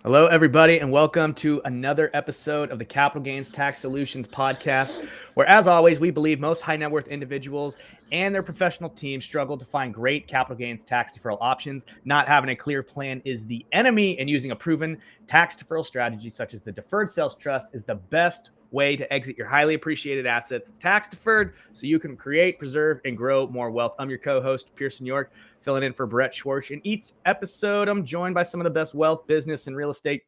Hello, everybody, and welcome to another episode of the Capital Gains Tax Solutions podcast, where, as always, we believe most high net worth individuals and their professional teams struggle to find great capital gains tax deferral options. Not having a clear plan is the enemy, and using a proven tax deferral strategy such as the Deferred Sales Trust is the best way to exit your highly appreciated assets tax deferred so you can create, preserve, and grow more wealth. I'm your co-host, Pearson York, filling in for Brett Swarts. In each episode, I'm joined by some of the best wealth, business, and real estate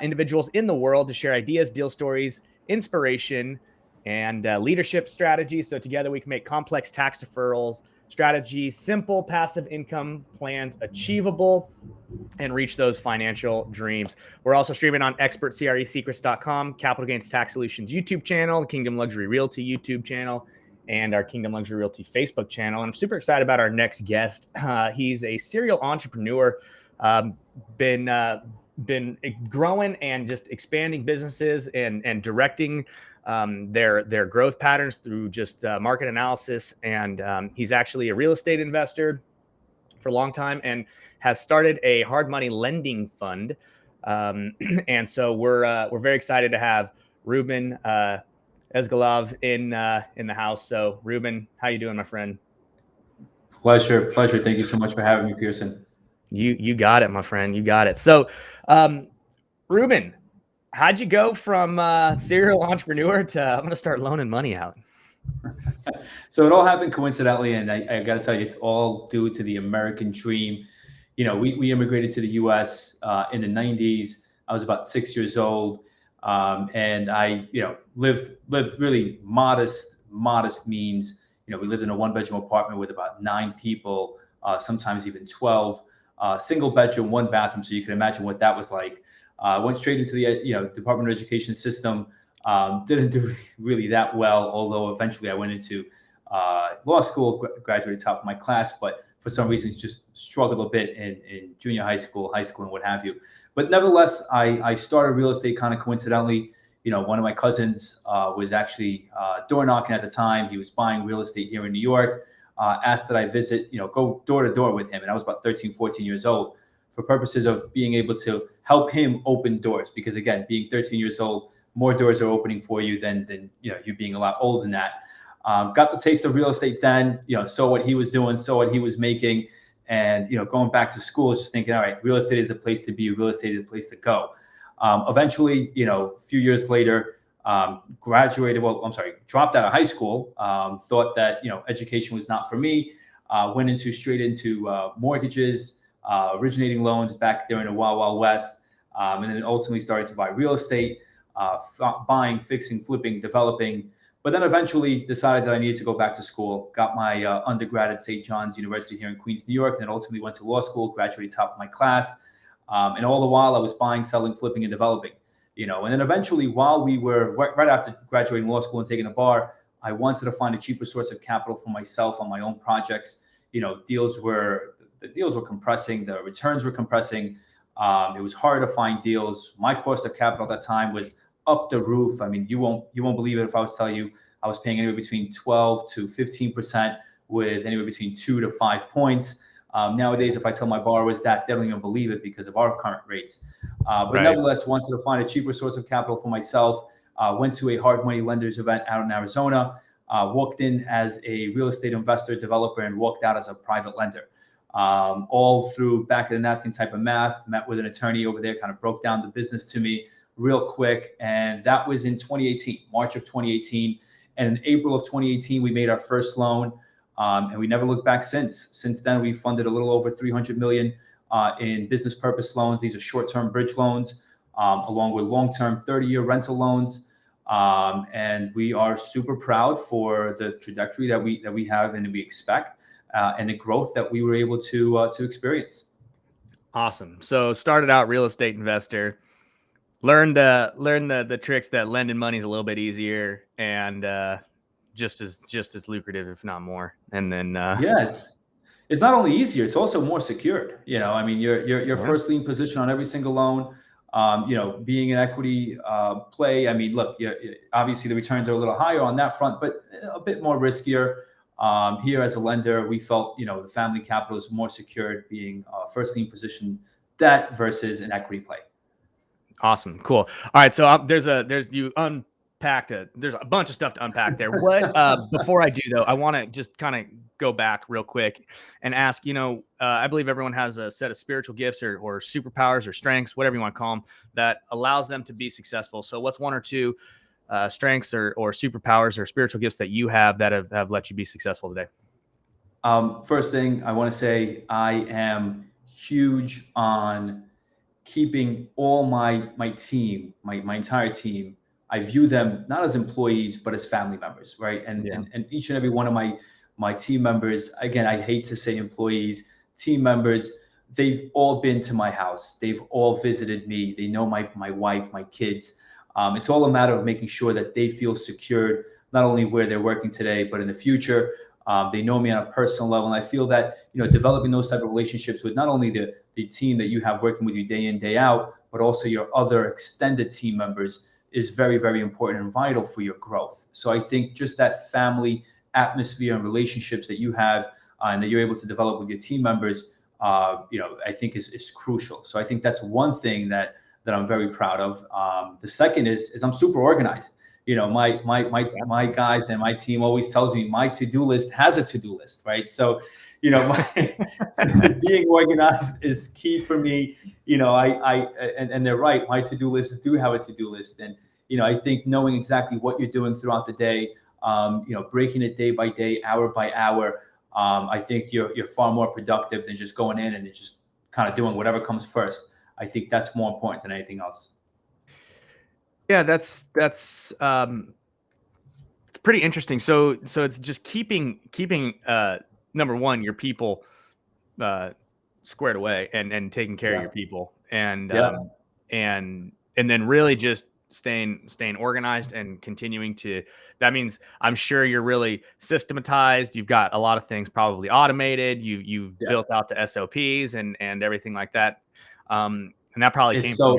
individuals in the world to share ideas, deal stories, inspiration, and leadership strategies. So together we can make complex tax deferrals strategies simple, passive income plans achievable, and reach those financial dreams. We're also streaming on expertcresecrets.com, Capital Gains Tax Solutions YouTube channel, the Kingdom Luxury Realty YouTube channel, and our Kingdom Luxury Realty Facebook channel. And I'm super excited about our next guest. He's a serial entrepreneur, been growing and just expanding businesses and directing their growth patterns through just market analysis. And he's actually a real estate investor for a long time and has started a hard money lending fund. And so we're very excited to have Ruben Izgelov in the house. So Ruben, how you doing, my friend? Pleasure. Thank you so much for having me, Pearson. You got it, my friend. You got it. So, Ruben, how'd you go from serial entrepreneur to I'm going to start loaning money out? So it all happened coincidentally, and I got to tell you, it's all due to the American dream. You know, we immigrated to the U.S. In the 90s. I was about 6 years old, and I, lived really modest means. You know, we lived in a one-bedroom apartment with about 9 people, sometimes even 12. Single bedroom, 1 bathroom. So you can imagine what that was like. Went straight into the Department of Education system. Didn't do really that well, although eventually I went into law school, graduated top of my class, but for some reason just struggled a bit in junior high school, and what have you. But nevertheless, I started real estate kind of coincidentally. You know, one of my cousins was actually door knocking at the time. He was buying real estate here in New York. Asked that I visit, go door to door with him. And I was about 13, 14 years old for purposes of being able to help him open doors. Because again, being 13 years old, more doors are opening for you than you being a lot older than that. Got the taste of real estate then, saw what he was doing, saw what he was making. And, going back to school, just thinking, all right, real estate is the place to be, real estate is the place to go. Eventually, a few years later, dropped out of high school, thought that, education was not for me, went straight into mortgages, originating loans back there in the Wild Wild West, and then ultimately started to buy real estate, buying, fixing, flipping, developing, but then eventually decided that I needed to go back to school, got my undergrad at St. John's University here in Queens, New York, and then ultimately went to law school, graduated top of my class. And all the while I was buying, selling, flipping, and developing, and then eventually while we were right after graduating law school and taking a bar, I wanted to find a cheaper source of capital for myself on my own projects. The deals were compressing, the returns were compressing. It was hard to find deals. My cost of capital at that time was up the roof. I mean, you won't believe it if I was telling you I was paying anywhere between 12 to 15% with anywhere between 2 to 5 points. Nowadays, if I tell my borrowers that, they don't even believe it because of our current rates. But Right. Nevertheless, wanted to find a cheaper source of capital for myself. Went to a hard money lenders event out in Arizona. Walked in as a real estate investor, developer, and walked out as a private lender. All through back of the napkin type of math. Met with an attorney over there, kind of broke down the business to me real quick. And that was in 2018, March of 2018. And in April of 2018, we made our first loan. And we never looked back since. Since then, we funded a little over $300 million in business purpose loans. These are short-term bridge loans, along with long-term 30-year rental loans. And we are super proud for the trajectory that we have and we expect, and the growth that we were able to experience. Awesome. So started out real estate investor, learned the tricks that lending money is a little bit easier and just as lucrative, if not more. And then Yeah, it's not only easier, it's also more secured. I mean, your Yeah. first lien position on every single loan. Being an equity play. I mean, look, obviously the returns are a little higher on that front, but a bit more riskier. Here as a lender, we felt, the family capital is more secured being first lien position debt versus an equity play. Awesome. Cool. All right. So there's you unpacked there's a bunch of stuff to unpack there. What, before I do though, I want to just kind of go back real quick and ask, I believe everyone has a set of spiritual gifts or superpowers or strengths, whatever you want to call them, that allows them to be successful. So what's one or two strengths or superpowers or spiritual gifts that you have that have let you be successful today? First thing I want to say, I am huge on keeping all my team, my entire team. I view them not as employees, but as family members, right? And each and every one of my team members, again, I hate to say employees, team members, they've all been to my house. They've all visited me. They know my wife, my kids. It's all a matter of making sure that they feel secured, not only where they're working today, but in the future. They know me on a personal level. And I feel that, developing those type of relationships with not only the team that you have working with you day in, day out, but also your other extended team members is very, very important and vital for your growth. So I think just that family atmosphere and relationships that you have and that you're able to develop with your team members, I think is crucial. So I think that's one thing that I'm very proud of. The second is I'm super organized. My guys and my team always tells me my to-do list has a to-do list, right? So, being organized is key for me. And they're right. My to-do lists do have a to-do list. And, I think knowing exactly what you're doing throughout the day, breaking it day by day, hour by hour, I think you're far more productive than just going in and just kind of doing whatever comes first. I think that's more important than anything else. Yeah, that's it's pretty interesting. So it's just keeping number one, your people squared away and taking care of your people, and and then really just staying organized and continuing to. That means I'm sure you're really systematized. You've got a lot of things probably automated. You've built out the SOPs and everything like that. And that probably came from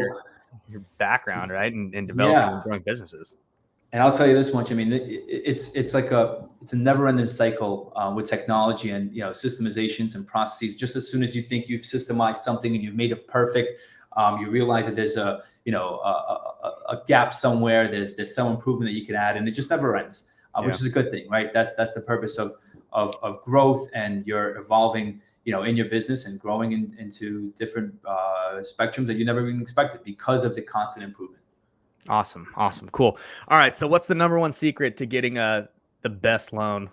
your background, right? And developing and growing businesses. And I'll tell you this much. I mean, it's a never-ending cycle with technology and systemizations and processes. Just as soon as you think you've systemized something and you've made it perfect, you realize that there's a gap somewhere. There's some improvement that you can add, and it just never ends, which is a good thing, right? That's the purpose of growth, and you're evolving, in your business and growing into different spectrums that you never even expected because of the constant improvement. Awesome. Cool. All right. So what's the number one secret to getting the best loan?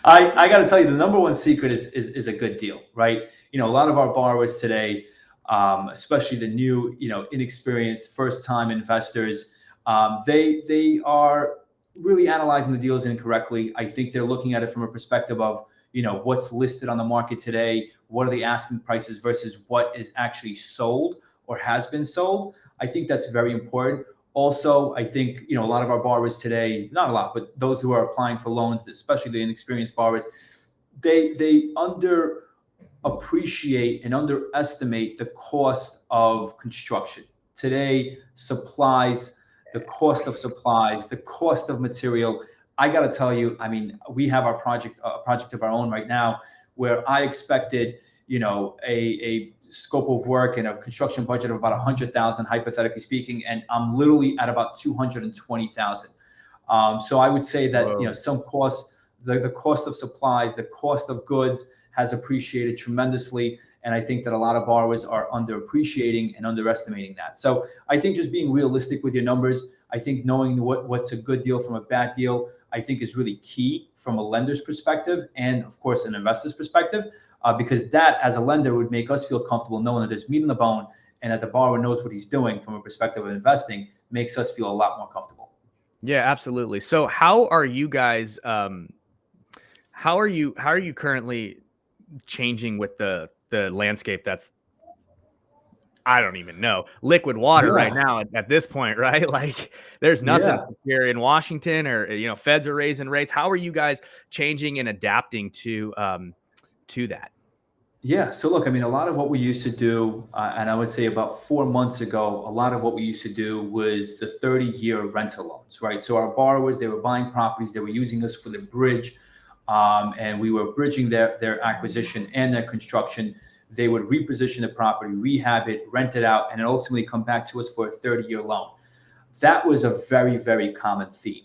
I got to tell you, the number one secret is a good deal, right? A lot of our borrowers today, especially the new, inexperienced first-time investors, they are really analyzing the deals incorrectly. I think they're looking at it from a perspective of, what's listed on the market today, what are the asking prices versus what is actually sold or has been sold. I think that's very important. Also, I think, a lot of our borrowers today, not a lot, but those who are applying for loans, especially the inexperienced borrowers, they underappreciate and underestimate the cost of construction. Today, supplies, the cost of supplies, the cost of material. I got to tell you, I mean, we have a project of our own right now where I expected, a scope of work and a construction budget of about 100,000, hypothetically speaking, and I'm literally at about 220,000. So I would say that some costs, the cost of supplies, the cost of goods has appreciated tremendously, and I think that a lot of borrowers are underappreciating and underestimating that. So I think just being realistic with your numbers, I think knowing what's a good deal from a bad deal, I think is really key from a lender's perspective and, of course, an investor's perspective. Because that, as a lender, would make us feel comfortable knowing that there's meat on the bone and that the borrower knows what he's doing from a perspective of investing, makes us feel a lot more comfortable. Yeah, absolutely. So how are you guys, how are you currently changing with the landscape that's, I don't even know, liquid water right now at this point, right? Like there's nothing here in Washington or, feds are raising rates. How are you guys changing and adapting to that? Yeah. So look, I mean, a lot of what we used to do, and I would say about 4 months ago, a lot of what we used to do was the 30-year rental loans, right? So our borrowers, they were buying properties, they were using us for the bridge, and we were bridging their acquisition and their construction. they would reposition the property, rehab it, rent it out, and then ultimately come back to us for a 30-year loan. That was a very, very common theme.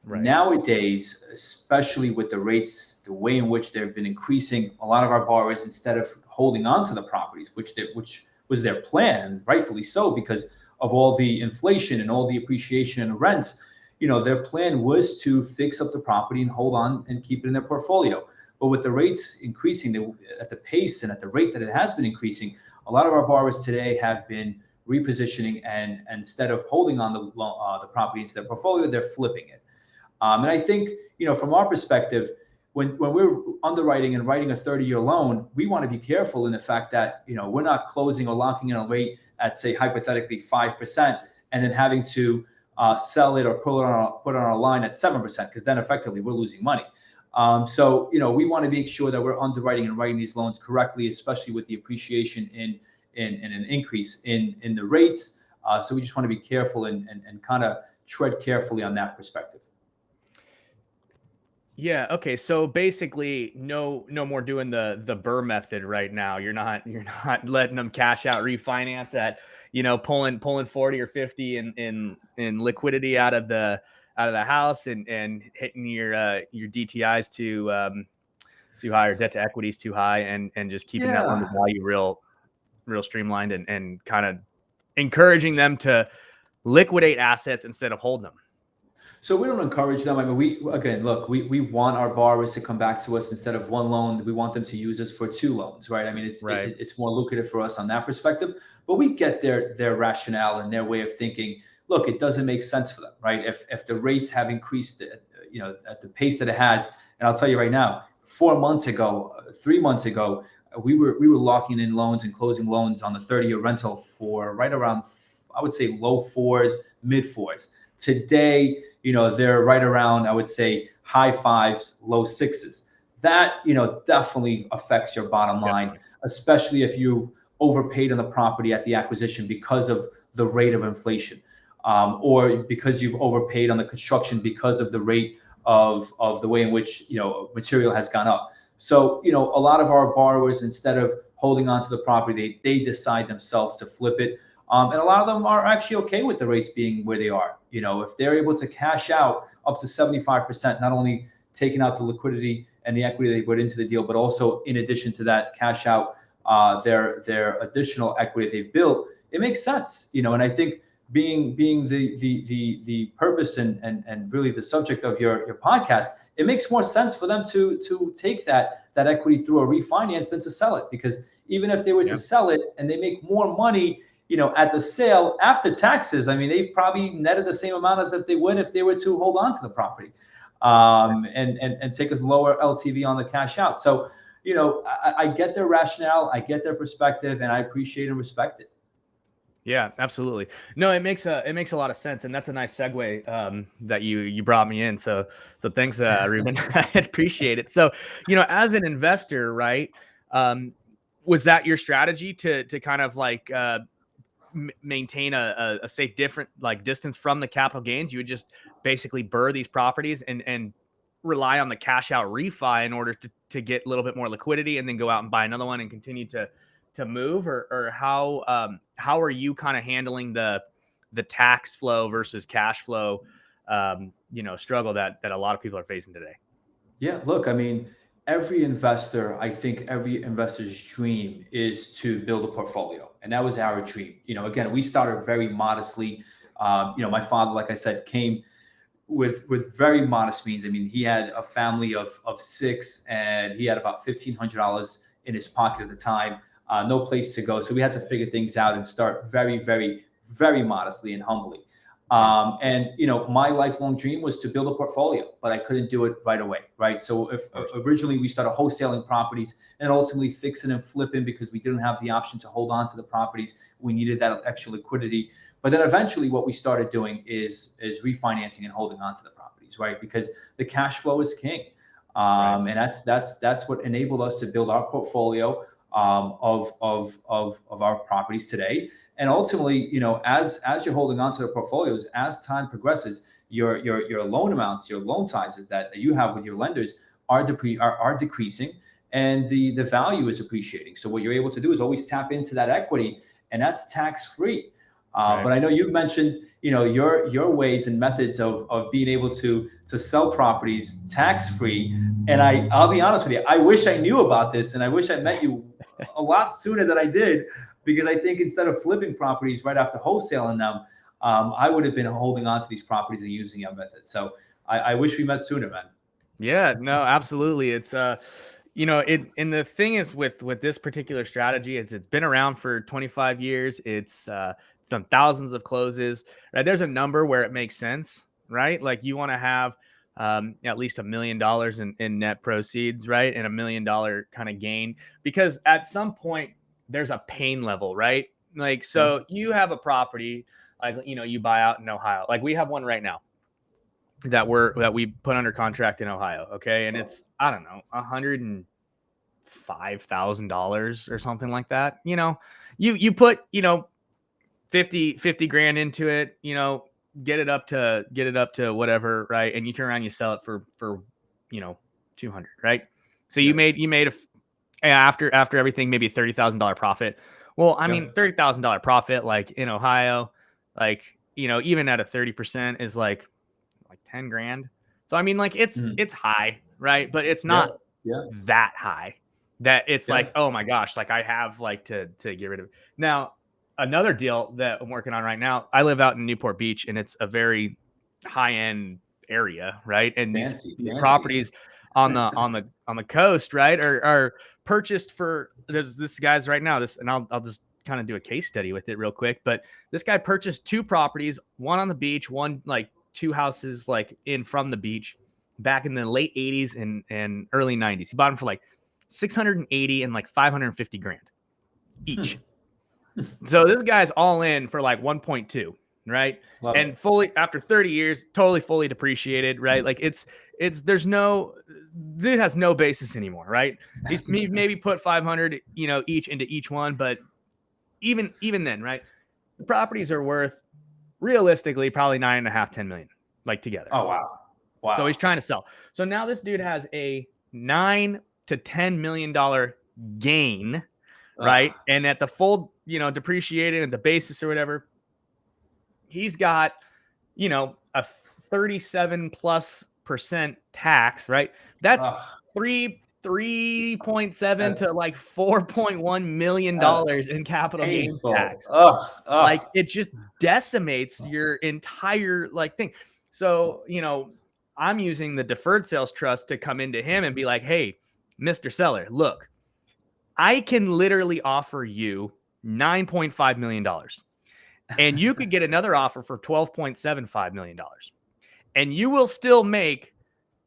Right. Nowadays, especially with the rates, the way in which they've been increasing, a lot of our borrowers, instead of holding on to the properties, which was their plan, and rightfully so, because of all the inflation and all the appreciation in the rents, their plan was to fix up the property and hold on and keep it in their portfolio. But with the rates increasing at the pace and at the rate that it has been increasing, a lot of our borrowers today have been repositioning, and instead of holding on the property into their portfolio, they're flipping it. And I think, from our perspective, when we're underwriting and writing a 30-year loan, we want to be careful in the fact that, we're not closing or locking in a rate at, say, hypothetically 5%, and then having to sell it or put it on our line at 7%, because then effectively we're losing money. So, we want to make sure that we're underwriting and writing these loans correctly, especially with the appreciation in an increase in the rates. So we just want to be careful and kind of tread carefully on that perspective. Yeah. Okay. So basically, no more doing the Burr method right now. You're not letting them cash out, refinance at, pulling 40 or 50 in liquidity out of the house and hitting your DTIs too high, or debt to equity is too high, and just keeping that loan to value real streamlined, and kind of encouraging them to liquidate assets instead of hold them. So we don't encourage them. I mean, we want our borrowers to come back to us instead of one loan. We want them to use us for two loans, right? I mean, it's more lucrative for us on that perspective. But we get their rationale and their way of thinking. Look, it doesn't make sense for them, right? If the rates have increased, at the pace that it has, and I'll tell you right now, 3 months ago, we were locking in loans and closing loans on the 30-year rental for right around, I would say, low 4s, mid 4s. Today, they're right around, I would say, high 5s, low 6s. That, definitely affects your bottom line, especially if you've overpaid on the property at the acquisition because of the rate of inflation, or because you've overpaid on the construction because of the rate of the way in which, material has gone up. So, a lot of our borrowers, instead of holding on to the property, they decide themselves to flip it. And a lot of them are actually okay with the rates being where they are. If they're able to cash out up to 75%, not only taking out the liquidity and the equity they put into the deal, but also in addition to that, cash out their additional equity they've built, it makes sense. And I think being the purpose and really the subject of your podcast, it makes more sense for them to take that equity through a refinance than to sell it. Because even if they were to sell it and they make more money, at the sale after taxes, I mean, they probably netted the same amount as if they were to hold on to the property, and take a lower LTV on the cash out. So, I get their rationale, I get their perspective, and I appreciate and respect it. Yeah, absolutely. No, it makes a lot of sense, and that's a nice segue that you brought me in. So thanks, Ruben. I appreciate it. So, as an investor, right? Was that your strategy to kind of like maintain a safe distance from the capital gains? You would just basically burr these properties and rely on the cash out refi in order to get a little bit more liquidity, and then go out and buy another one and continue to move, or how are you kind of handling the tax flow versus cash flow struggle that a lot of people are facing today? Yeah, look, I mean, every investor's dream is to build a portfolio. And that was our dream. Again, we started very modestly. My father, like I said, came with very modest means. I mean, he had a family of 6, and he had about $1,500 in his pocket at the time, no place to go. So we had to figure things out and start very, very, very modestly and humbly. And my lifelong dream was to build a portfolio, but I couldn't do it right away, right? So originally we started wholesaling properties and ultimately fixing and flipping because we didn't have the option to hold on to the properties. We needed that extra liquidity. But then eventually what we started doing is refinancing and holding on to the properties, right? Because the cash flow is king. And that's what enabled us to build our portfolio of our properties today. And ultimately, as you're holding on to the portfolios, as time progresses, your loan amounts, your loan sizes that you have with your lenders are decreasing. and the value is appreciating. So what you're able to do is always tap into that equity, and that's tax free. But I know you've mentioned, your ways and methods of being able to sell properties tax free. And I'll be honest with you, I wish I knew about this, and I wish I met you a lot sooner than I did, because I think instead of flipping properties right after wholesaling them, I would have been holding on to these properties and using your method. So I wish we met sooner, man. Yeah, no, absolutely. It's and the thing is with this particular strategy, it's been around for 25 years. It's done thousands of closes. Right? There's a number where it makes sense, right? Like you want to have at least $1 million in net proceeds, right? And $1 million kind of gain, because at some point there's a pain level, right? Like, so you have a property, like, you buy out in Ohio. Like we have one right now that we put under contract in Ohio. Okay. And it's, I don't know, $105,000 or something like that. You put, 50 grand into it, get it up to whatever. Right. And you turn around, you sell it for 200. Right. So you made after everything, maybe a $30,000 profit. Well, I mean, $30,000 profit, like in Ohio, like, even at a 30% is like 10 grand. So, I mean, like it's high, right? But it's not that high that it's like, oh my gosh, like I have like to get rid of it. Now, another deal that I'm working on right now, I live out in Newport Beach, and it's a very high end area, right? And these properties on the coast, right, are purchased for this guy's right now. And I'll just kind of do a case study with it real quick. But this guy purchased 2 properties, one on the beach, one like 2 houses like in from the beach, back in the late 80s and early 90s. He bought them for like 680 and like 550 grand each. So this guy's all in for like 1.2, right? Love and it. Fully after 30 years, totally fully depreciated, right? Like it has no basis anymore, right? He's maybe put 500, each into each one, but even then, right? The properties are worth realistically probably 9.5, 10 million, like together. Oh, wow. So he's trying to sell. So now this dude has a $9 to $10 million gain, right? And at the full, depreciated at the basis or whatever, he's got, a 37+% tax, right? That's 3.7 to like $4.1 million in capital gains tax. Like it just decimates your entire like thing. So, I'm using the Deferred Sales Trust to come into him and be like, hey, Mr. Seller, look, I can literally offer you $9.5 million, and you could get another offer for $12.75 million, and you will still make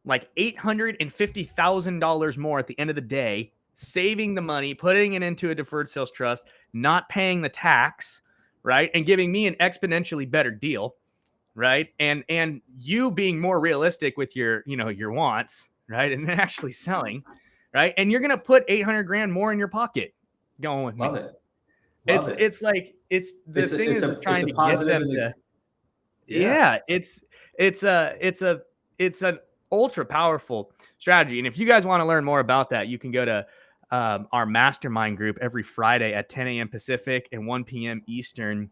like $850,000 more at the end of the day, saving the money, putting it into a Deferred Sales Trust, not paying the tax, right? And giving me an exponentially better deal, right? And you being more realistic with your wants, right? And then actually selling, right? And you're going to put 800 grand more in your pocket going with me. Love it. It's like, it's trying to get them to, it's an ultra powerful strategy. And if you guys want to learn more about that, you can go to our mastermind group every Friday at 10 a.m. Pacific and 1 p.m. Eastern.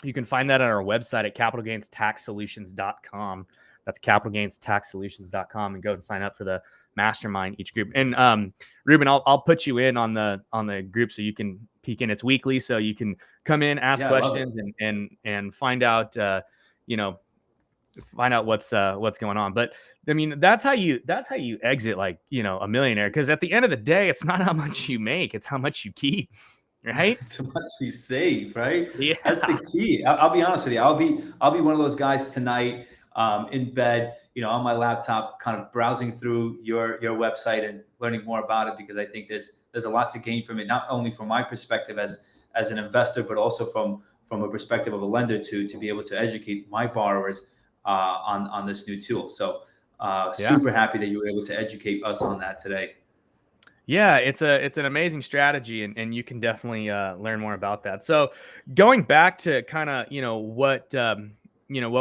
You can find that at our website at capitalgainstaxsolutions.com. That's capitalgainstaxsolutions.com, and go and sign up for the mastermind each group. And Ruben, I'll put you in on the group so you can peek in. It's weekly, so you can come in, ask questions, and find out what's going on. But I mean, that's how you exit like a millionaire, because at the end of the day, it's not how much you make, it's how much you keep. Right? It's how much we save, right? Yeah. That's the key. I'll be honest with you. I'll be one of those guys tonight, in bed, on my laptop, kind of browsing through your website and learning more about it, because I think there's a lot to gain from it, not only from my perspective as an investor, but also from a perspective of a lender to be able to educate my borrowers on this new tool. So super happy that you were able to educate us on that today. Yeah, it's an amazing strategy, and you can definitely learn more about that. So going back to kind of what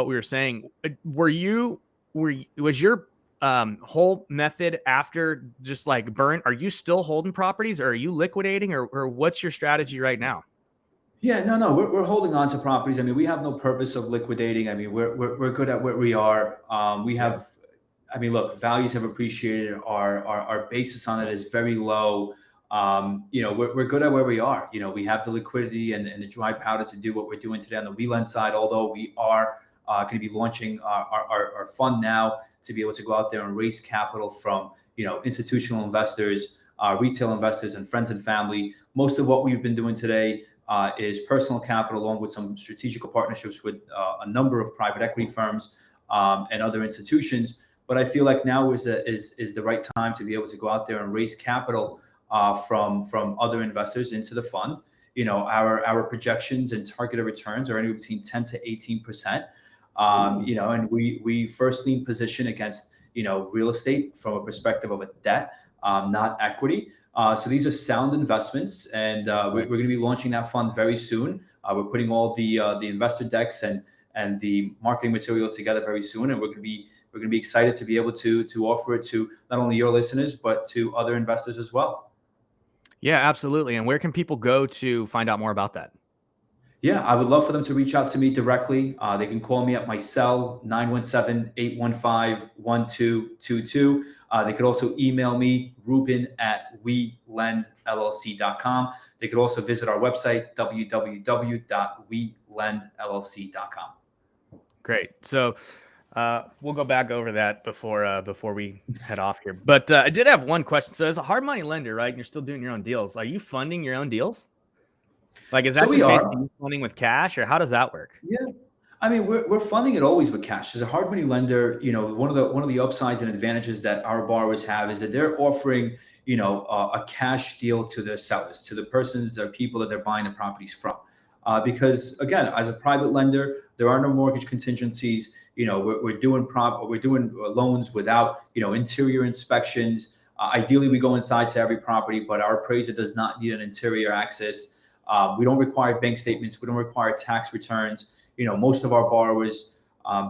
we were saying, was your whole method after just like burn? Are you still holding properties, or are you liquidating, or what's your strategy right now? Yeah, no, we're holding on to properties. I mean, we have no purpose of liquidating. I mean, we're good at where we are. We have, I mean, look, values have appreciated. Our basis on it is very low. We're good at where we are. We have the liquidity and the dry powder to do what we're doing today on the We Lend side. Although we are going to be launching our fund now to be able to go out there and raise capital from institutional investors, retail investors, and friends and family. Most of what we've been doing today is personal capital, along with some strategical partnerships with a number of private equity firms and other institutions. But I feel like now is the right time to be able to go out there and raise capital from other investors into the fund. Our projections and targeted returns are anywhere between 10 to 18%. And we first lien position against real estate from a perspective of a debt, not equity. So these are sound investments, and we're going to be launching that fund very soon. We're putting all the investor decks and the marketing material together very soon, and we're going to be excited to be able to offer it to not only your listeners but to other investors as well. Yeah, absolutely. And where can people go to find out more about that? Yeah, I would love for them to reach out to me directly. They can call me at my cell, 917-815-1222. They could also email me, ruben@welendllc.com. They could also visit our website, www.welendllc.com. Great. So we'll go back over that before we head off here. But I did have one question. So as a hard money lender, right, and you're still doing your own deals, are you funding your own deals? Like, is that just basically funding with cash, or how does that work? Yeah. I mean, we're funding it always with cash. As a hard money lender, one of the upsides and advantages that our borrowers have is that they're offering, a cash deal to their sellers, to the persons or people that they're buying the properties from. Because again, as a private lender, there are no mortgage contingencies. We're doing loans without, interior inspections. Ideally, we go inside to every property, but our appraiser does not need an interior access. We don't require bank statements. We don't require tax returns. Most of our borrowers,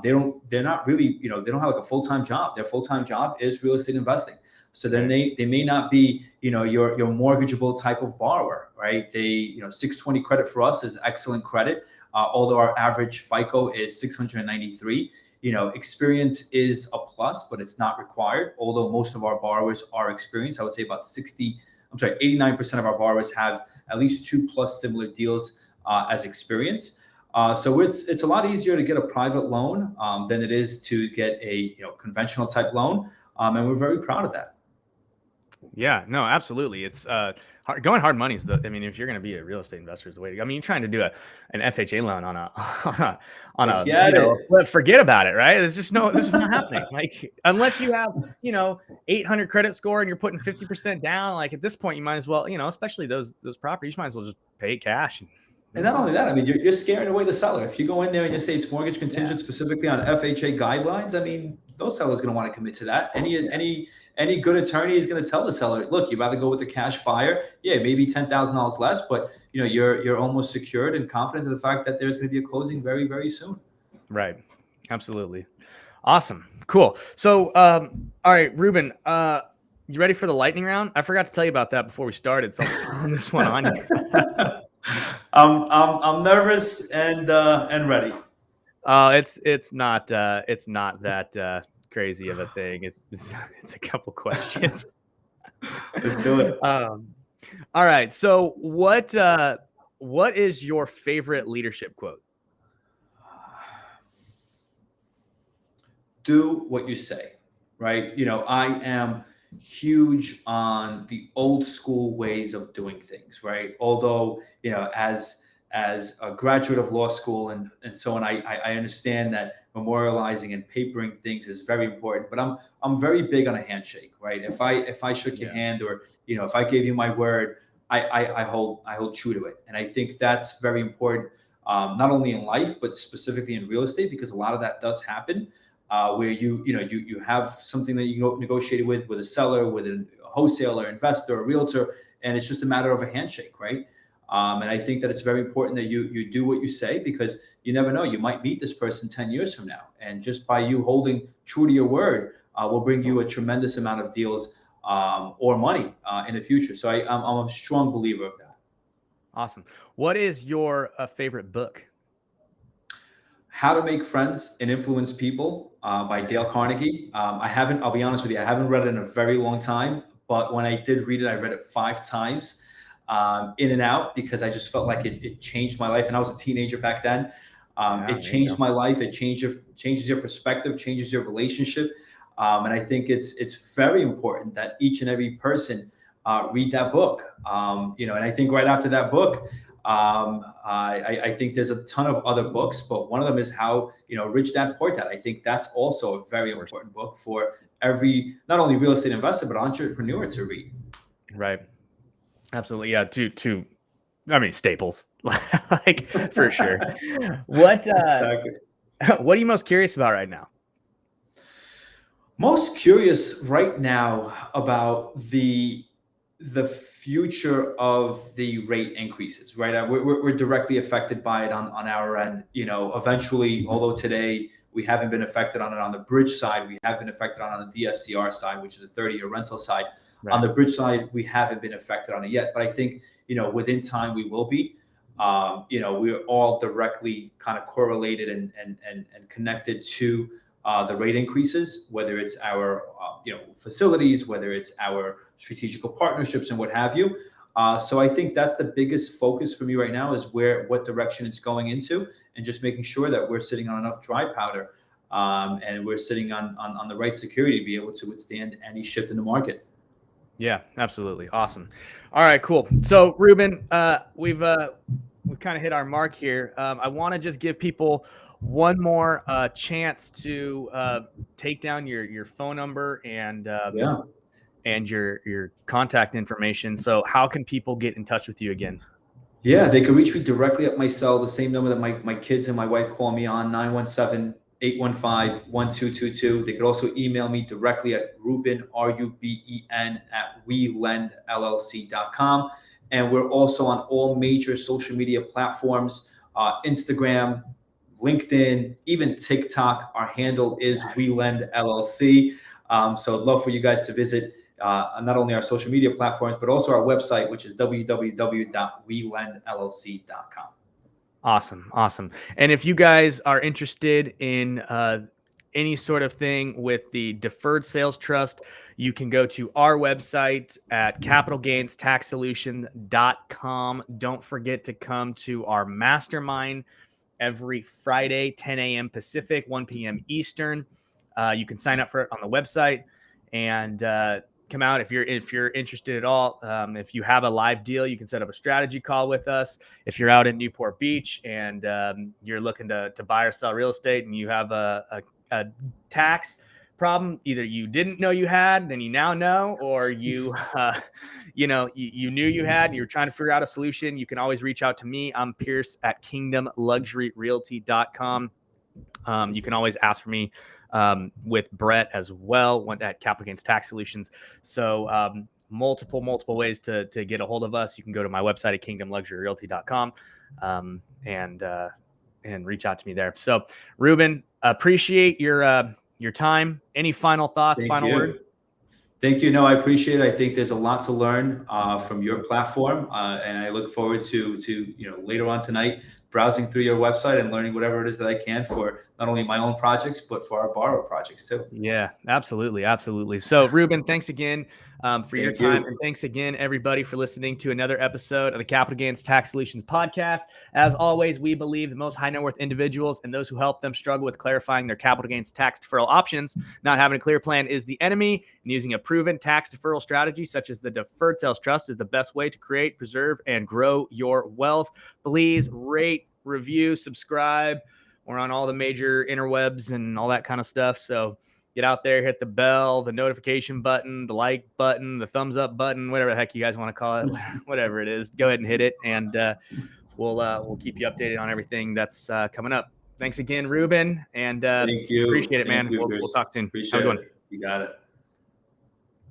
they're not really, they don't have like a full-time job. Their full-time job is real estate investing. So then they may not be, your mortgageable type of borrower, right? 620 credit for us is excellent credit. Although our average FICO is 693, experience is a plus, but it's not required. Although most of our borrowers are experienced, I would say about 89% of our borrowers have at least 2+ similar deals as experience. So it's a lot easier to get a private loan than it is to get a conventional type loan, and we're very proud of that. Yeah, no, absolutely. It's going hard money is if you're going to be a real estate investor is the way to go. I mean, you're trying to do an FHA loan forget about it, right? This is not happening. Like, unless you have, 800 credit score and you're putting 50% down, like at this point, you might as well, especially those properties, you might as well just pay cash. And not only that, I mean, you're scaring away the seller. If you go in there and you say it's mortgage contingent specifically on FHA guidelines, I mean, no seller's going to want to commit to that. Any good attorney is going to tell the seller, look, you'd rather go with the cash buyer. Yeah, maybe $10,000 less, but you're almost secured and confident of the fact that there's going to be a closing very, very soon. Right. Absolutely. Awesome. Cool. So, all right, Ruben, you ready for the lightning round? I forgot to tell you about that before we started. So I'm throwing this one on you. I'm nervous and ready. It's not that crazy of a thing. It's a couple questions. Let's do it. All right. So what is your favorite leadership quote? Do what you say, right? I am huge on the old school ways of doing things, right? Although, as a graduate of law school and so on, I understand that memorializing and papering things is very important, but I'm very big on a handshake, right? If I shook your hand, or if I gave you my word, I hold true to it. And I think that's very important, not only in life, but specifically in real estate, because a lot of that does happen. Where you have something that you negotiated with a seller, with a wholesaler, investor, a realtor, and it's just a matter of a handshake, right? And I think that it's very important that you do what you say, because you never know, you might meet this person 10 years from now, and just by you holding true to your word, will bring you a tremendous amount of deals or money in the future. So I'm a strong believer of that. Awesome. What is your favorite book? How to Make Friends and Influence People by Dale Carnegie. I'll be honest with you, I haven't read it in a very long time, but when I did read it, I read it 5 times in and out because I just felt like it changed my life. And I was a teenager back then. It changed my life. It changes your perspective, changes your relationship. And I think it's very important that each and every person read that book. And I think right after that book, I think there's a ton of other books, but one of them is How Rich Dad Poor Dad. I think that's also a very important book for every, not only real estate investor, but entrepreneur to read. Right. Absolutely. Yeah. Staples, like for sure. What Exactly. What are you most curious about right now? Most curious right now about the future of the rate increases, right? We're directly affected by it on our end. Eventually, although today we haven't been affected on it on the bridge side, we have been affected on the DSCR side, which is a 30-year rental side. Right. On the bridge side, we haven't been affected on it yet, but I think, within time we will be. We're all directly kind of correlated and connected to the rate increases, whether it's our facilities, whether it's our strategical partnerships and what have you. So I think that's the biggest focus for me right now is what direction it's going into, and just making sure that we're sitting on enough dry powder and we're sitting on the right security to be able to withstand any shift in the market. Yeah, absolutely. Awesome. All right, cool. So Ruben, we've kind of hit our mark here. I want to just give people one more chance to take down your phone number and your contact information. So how can people get in touch with you again? Yeah, they can reach me directly at my cell, the same number that my kids and my wife call me on, 917-815-1222. They could also email me directly at Ruben, RUBEN, at WeLendLLC.com. And we're also on all major social media platforms, Instagram, LinkedIn, even TikTok. Our handle is WeLendLLC. So I'd love for you guys to visit not only our social media platforms, but also our website, which is www.welendllc.com. Awesome. And if you guys are interested in any sort of thing with the Deferred Sales Trust, you can go to our website at capitalgainstaxsolution.com. Don't forget to come to our mastermind every Friday, 10 a.m. Pacific, 1 p.m. Eastern. You can sign up for it on the website and come out if you're interested at all. If you have a live deal, you can set up a strategy call with us. If you're out in Newport Beach and you're looking to buy or sell real estate and you have a tax problem, either you didn't know you had, then you now know, or you knew you had and you're trying to figure out a solution, you can always reach out to me. I'm Pierce at kingdomluxuryrealty.com. You can always ask for me with Brett as well at Capital Gains Tax Solutions. So multiple ways to get a hold of us. You can go to my website at kingdomluxuryrealty.com and reach out to me there. So Ruben, appreciate your time. Any final thoughts? Final word? Thank you. No, I appreciate it. I think there's a lot to learn from your platform, and I look forward to later on tonight browsing through your website and learning whatever it is that I can for not only my own projects, but for our borrower projects too. Yeah, absolutely. So Ruben, thanks again for your time. And thanks again, everybody, for listening to another episode of the Capital Gains Tax Solutions podcast. As always, we believe the most high net worth individuals and those who help them struggle with clarifying their capital gains tax deferral options. Not having a clear plan is the enemy, and using a proven tax deferral strategy such as the Deferred Sales Trust is the best way to create, preserve, and grow your wealth. Please rate, review, subscribe. We're on all the major interwebs and all that kind of stuff. So get out there, hit the bell, the notification button, the like button, the thumbs up button, whatever the heck you guys want to call it, whatever it is. Go ahead and hit it, and we'll keep you updated on everything that's coming up. Thanks again, Ruben, and thank you. Appreciate it, man. Thank you, we'll talk soon. Appreciate it. You got it.